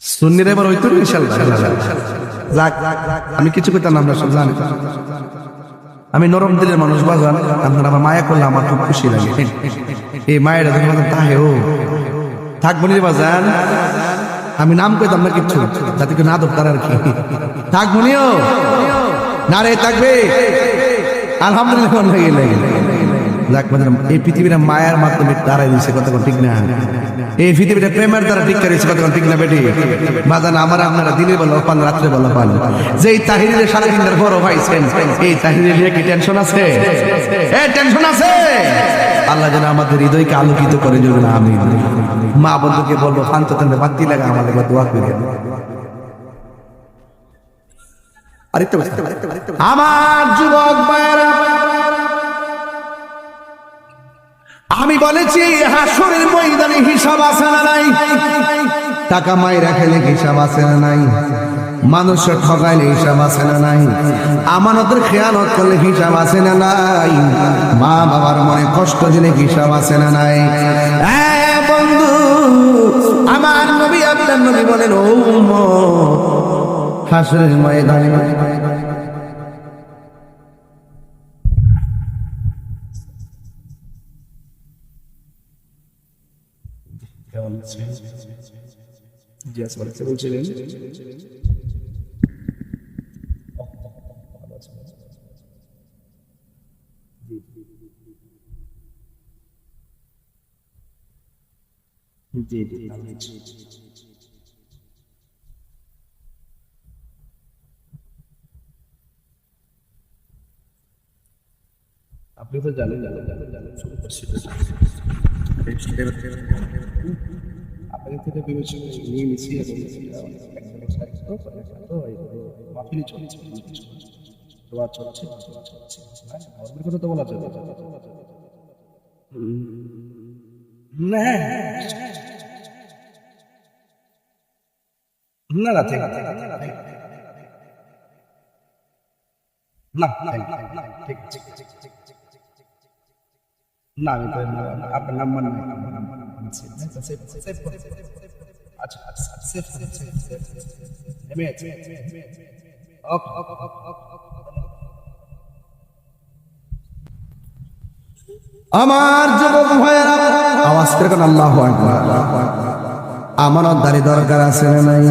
সুন্নির এবার হইতো ইনশাআল্লাহ। যাক, আমি কিছু কইতাম না, আমরা সব জানি। আমি নরম দিলের মানুষ বাজান, আপনারা আমার মায়া করলে আমার খুব খুশি লাগে। এই মায়েরা যখন বাজান তাহে ও থাকবো নি বাজান, আমি নাম কইতাম না কিচ্ছু, যাতে কেউ না ধরতার আর কি। থাকবো নিও না রে, থাকবে আলহামদুলিল্লাহ। যাক বাজান, এই পৃথিবীটা মায়ের মাধ্যমে দাঁড়াই দিচ্ছে, কতক্ষণ ঠিক না? এই পৃথিবীটা প্রেমের দ্বারা ঠিক করেছে, কতক্ষণ ঠিক না বেটি? বাজান আমার আপনারা দিনের বেলা পান, রাত্রে বেলা পান। যেই তাহিরের সাড়ে তিনটার বড় ভাইছেন, এই তাহিরের নিয়ে কি টেনশন আছে? টেনশন আছে? আল্লাহ যেন আমাদের হৃদয়কে আলোকিত করে দেবেন, আমি মা বন্ধুকে বলবো ফান্ততন্ত্রে বাতি লাগা আমাদের দোয়া করে। আমার যুবক ভাইয়েরা, আমি বলেছি হাসরের ময়দানে হিসাব আছে না নাই? টাকা মাইরা খেলে হিসাব আছে না নাই? মানুষের ঠকাইলে হিসাব আছে না নাই? আমানতের খেয়ানত করলে হিসাব আছে না নাই? মা বাবার মনে কষ্ট দিলে হিসাব আছে না নাই? বন্ধু, আমার নবী আল্লাহর নবী বলেন, ও উম্মত, হাসরের ময়দানে আপনি তো জানেন আপনাদের থেকে বিবেচনা নিয়ে নিচ্ছি মাফিলি চলছে, দোয়া চলছে, ধর্মের কথা তো বলা যাবে না। না না ঠিক আছে, না ঠিক না, আমি তো আপনার নাম্বার নাই। আচ্ছা আমার যুবক ভাইয়েরা, আওয়াজ করে আল্লাহু আকবার। আমানতদারি দরকার আছে না নাই?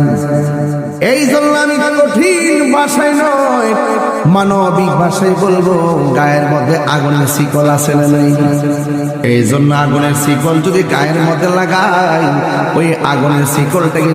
এই জন্য আমি কঠিন ভাষায় নয়, মানবিক ভাষায় বলবো, গায়ের মধ্যে আগুনের শিকল আছে না নাই? এই জন্য আগুনের শিকল যদি গায়ের মধ্যে লাগাই, ওই আগুনের শিকলটাকে